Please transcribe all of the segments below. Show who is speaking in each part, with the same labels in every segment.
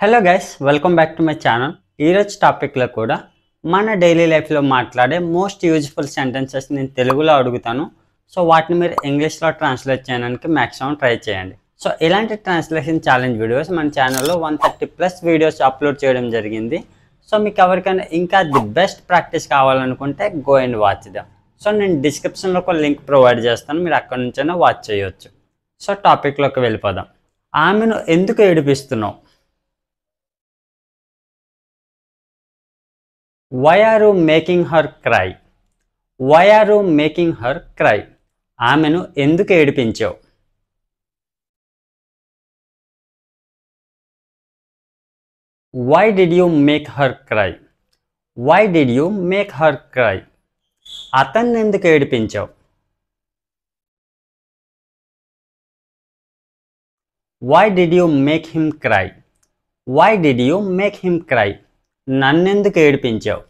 Speaker 1: Hello guys, welcome back to my channel. ఈరోజు టాపిక్లో కూడా మన డైలీ లైఫ్లో మాట్లాడే మోస్ట్ యూజ్ఫుల్ సెంటెన్సెస్ నేను తెలుగులో అడుగుతాను. సో వాటిని మీరు ఇంగ్లీష్లో ట్రాన్స్లేట్ చేయడానికి మ్యాక్సిమం ట్రై చేయండి. సో ఇలాంటి ట్రాన్స్లేషన్ ఛాలెంజ్ వీడియోస్ మన ఛానల్లో 130+ వీడియోస్ అప్లోడ్ చేయడం జరిగింది. సో మీకు ఎవరికైనా ఇంకా ది బెస్ట్ ప్రాక్టీస్ కావాలనుకుంటే go and watch them. So నేను డిస్క్రిప్షన్లో ఒక లింక్ ప్రొవైడ్ చేస్తాను, మీరు అక్కడ నుంచైనా వాచ్ చేయొచ్చు. సో టాపిక్లోకి వెళ్ళిపోదాం. ఆమెను ఎందుకు ఏడిపిస్తున్నావు? Why are you making her cry? Why are you making her cry? ఆమెను ఎందుకు ఏడిపించావు? Why did you make her cry? Why did you make her cry? అతన్ని ఎందుకు ఏడిపించావు? Why did you make him cry? Why did you make him cry? నన్నెందుకు ఏడిపించావు?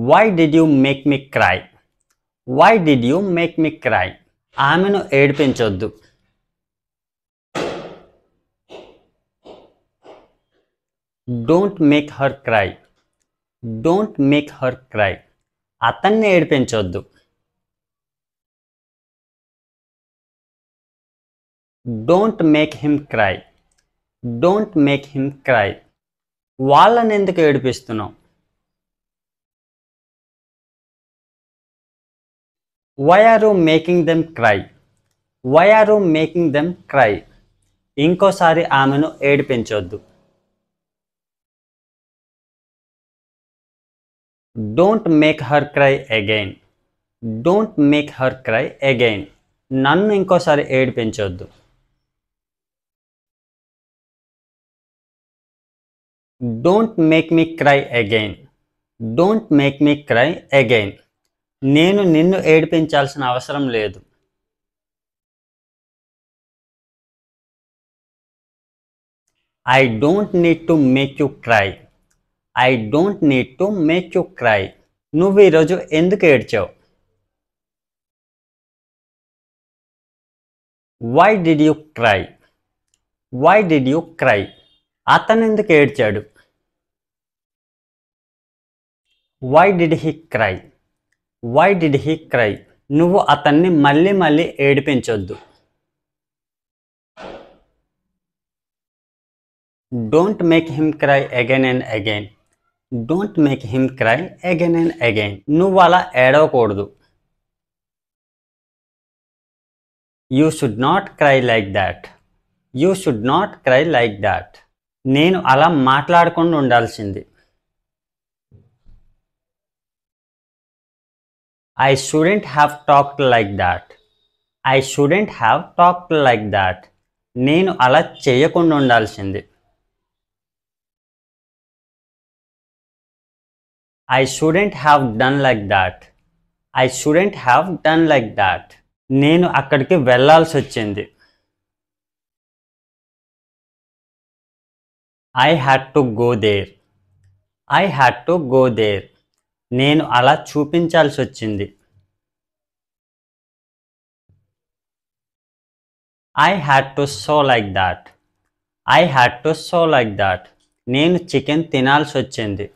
Speaker 1: Why did you make me cry? Why did you make me cry? ఆమెను ఏడిపించొద్దు. Don't make her cry. Don't make her cry. అతన్ని ఏడిపించొద్దు. Don't make him cry. Don't make him cry. వాళ్ళని ఎందుకు ఏడిపిస్తున్నావు? Why are you making them cry? Why are you making them cry? ఇంకోసారి ఆమెను ఏడిపించొద్దు. Don't make her cry again. Don't make her cry again. నన్ను ఇంకోసారి ఏడిపించొద్దు. Don't make me cry again. Don't make me cry again. నేను నిన్ను ఏడిపించాల్సిన అవసరం లేదు. I don't need to make you cry. I don't need to make you cry. నువ్వు ఈరోజు ఎందుకు ఏడ్చావు? Why did you cry? Why did you cry? అతను ఎందుకు ఏడ్చాడు? Why did he cry? Why did he cry? నువ్వు అతన్ని మళ్ళీ మళ్ళీ ఏడిపించొద్దు. Don't make him cry again and again. Don't make him cry again and again. నువ్వు అలా ఏడవకూడదు. You should not cry like that. You should not cry like that. నేను అలా మాట్లాడకుండా ఉండాల్సింది. I shouldn't have talked like that. I shouldn't have talked like that. నేను అలా చేయకుండా ఉండాల్సింది. I shouldn't have done like that. I shouldn't have done like that. నేను అక్కడికి వెళ్ళాల్సి వచ్చింది. I had to go there. I had to go there. నేను అలా చూపించాల్సి వచ్చింది. I had to show like that. I had to show like that. నేను chicken తినాల్సి వచ్చింది.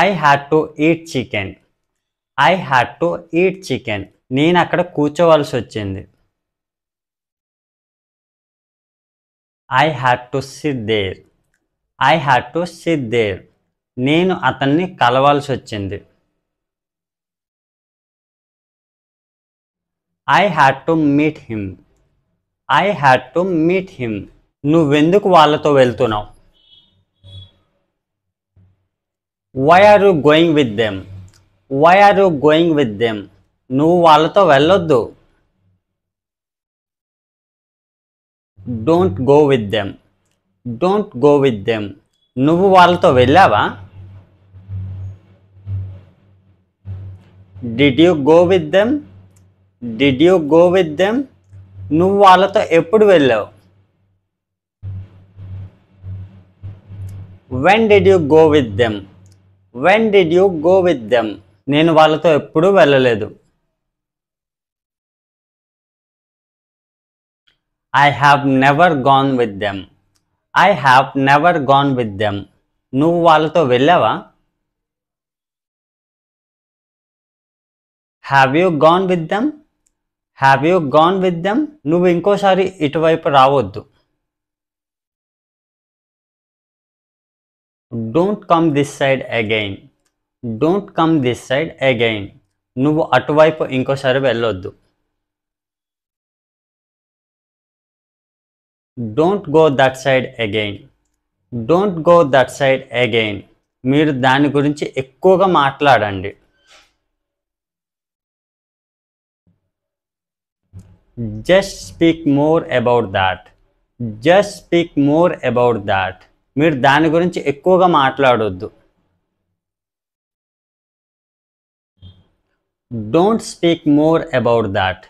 Speaker 1: I had to eat chicken. I had to eat chicken. నేను అక్కడ కూర్చోవలసి వచ్చింది. I had to sit there. I had to sit there. నేను అతన్ని కలవాల్సి వచ్చింది. I had to meet him. I had to meet him. నువ్వెందుకు వాళ్ళతో వెళ్తున్నావు? Why are you going with them? Why are you going with them? నువ్వు వాళ్ళతో వెళ్ళొద్దు. Don't go with them. Don't go with them. నువ్వు వాళ్ళతో వెళ్ళావా? Did you go with them? Did you go with them? నువ్వు వాళ్ళతో ఎప్పుడు వెళ్ళావు? When did you go with them? When did you go with them? నేను వాళ్ళతో ఎప్పుడూ వెళ్ళలేదు. I have never gone with them. I have never gone with them. నువ్వు వాళ్ళతో వెళ్ళావా? Have you gone with them? Have you gone with them? నువ్వు ఇంకోసారి ఇటువైపు రావద్దు. Don't come this side again. Don't come this side again. నువ్వు అటువైపు ఇంకోసారి వెళ్ళొద్దు. Don't go that side again. Don't go that side again. మీరు దాని గురించి ఎక్కువగా మాట్లాడండి. Just speak more about that. Just speak more about that. మీరు దాని గురించి ఎక్కువగా మాట్లాడొద్దు. Don't speak more about that.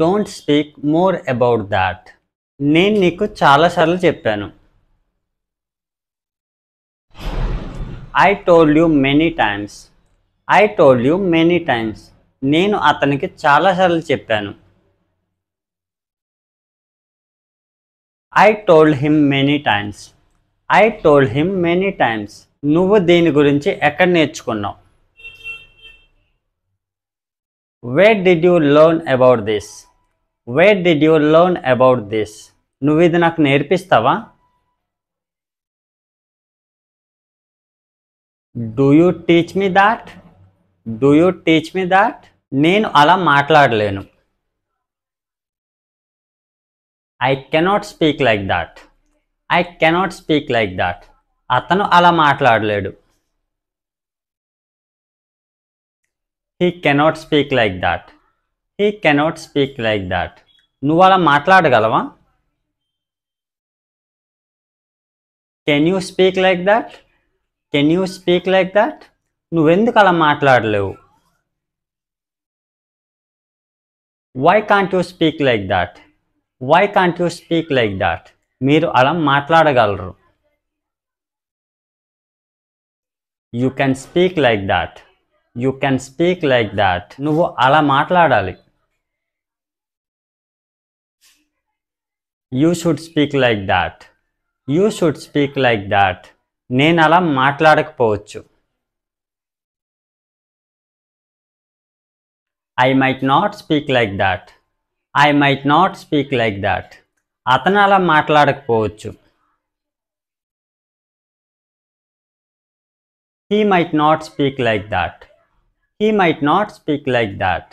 Speaker 1: Don't speak more about that. నేను నీకు చాలాసార్లు చెప్పాను. I told you many times. I told you many times. నేను అతనికి చాలాసార్లు చెప్పాను. I told him many times. I told him many times. నువ్వు దీని గురించి ఎక్కడ నేర్చుకున్నావు? Where did you learn about this? Where did you learn about this? నువ్వు ఇది నాకు నేర్పిస్తావా? Do you teach me that? Do you teach me that? నేను అలా మాట్లాడలేను. I cannot speak like that. I cannot speak like that. అతను అలా మాట్లాడలేడు. He cannot speak like that. He cannot speak like that. నువ్వు అలా మాట్లాడగలవా? Can you speak like that? Can you speak like that? నువ్వెందుకు అలా మాట్లాడలేవు? Why can't you speak like that? Why can't you speak like that? మీరు అలా మాట్లాడగలరు. You can speak like that. You can speak like that. నువ్వు అలా మాట్లాడాలి. You should speak like that. You should speak like that. నేను అలా మాట్లాడకపోవచ్చు. I might not speak like that. I might not speak like that. అతను అలా మాట్లాడకపోవచ్చు. He might not speak like that. He might not speak like that.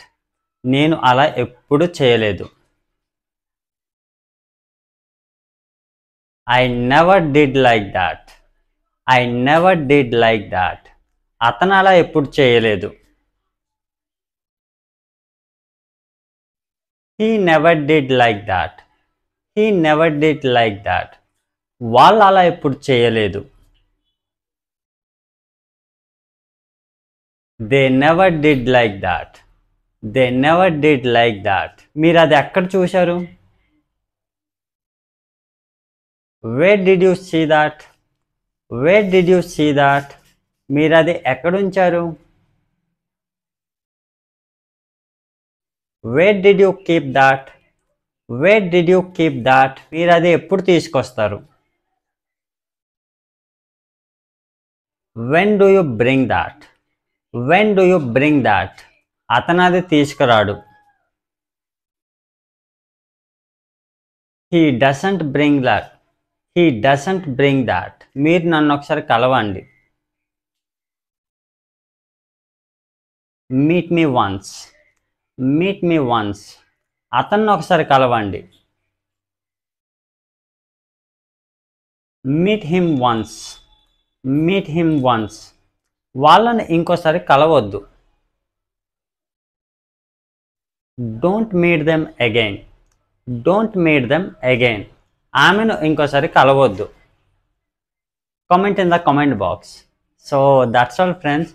Speaker 1: నేను అలా ఎప్పుడు చేయలేదు. I never did like that. I never did like that. అతను అలా ఎప్పుడు చేయలేదు. He never did like that. He never did like that. వాళ్ళు అలా ఎప్పుడు చేయలేదు. They never did like that. They never did like that. మీరు అది ఎక్కడ చూశారు? Where did you see that? Where did you see that? మీరు అది ఎక్కడ ఉంచారు? Where did you keep that? Where did you keep that? మీరు అది ఎప్పుడు తీసుకొస్తారు? When do you bring that? When do you bring that? అతను అది తీసుకురాడు. He doesn't bring that. He doesn't bring that. మీరు నన్ను ఒకసారి కలవండి. Meet me once. Meet me once. అతన్ని ఒకసారి కలవండి. Meet him once. Meet him once. వాళ్ళని ఇంకోసారి కలవద్దు. Don't meet them again. Don't meet them again. ఆమెను ఇంకోసారి కలవద్దు. Comment in the comment box. So that's all friends.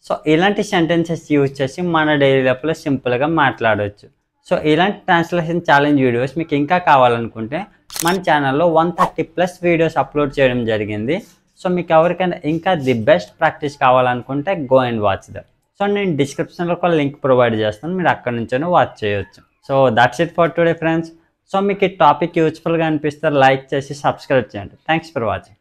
Speaker 1: So ఇలాంటి సెంటెన్సెస్ యూజ్ చేసి మన డైలీ లైఫ్లో సింపుల్గా మాట్లాడవచ్చు. సో ఇలాంటి ట్రాన్స్లేషన్ ఛాలెంజ్ వీడియోస్ మీకు ఇంకా కావాలనుకుంటే మన ఛానల్లో 130+ వీడియోస్ అప్లోడ్ చేయడం జరిగింది. సో మీకు ఎవరికైనా ఇంకా ది బెస్ట్ ప్రాక్టీస్ కావాలనుకుంటే go and watch that. So నేను డిస్క్రిప్షన్లో ఒక లింక్ ప్రొవైడ్ చేస్తాను, మీరు అక్కడ నుంచైనా వాచ్ చేయొచ్చు. So that's it for today friends. So మీకు ఈ టాపిక్ యూజ్ఫుల్గా అనిపిస్తే లైక్ చేసి సబ్స్క్రైబ్ చేయండి. Thanks for watching.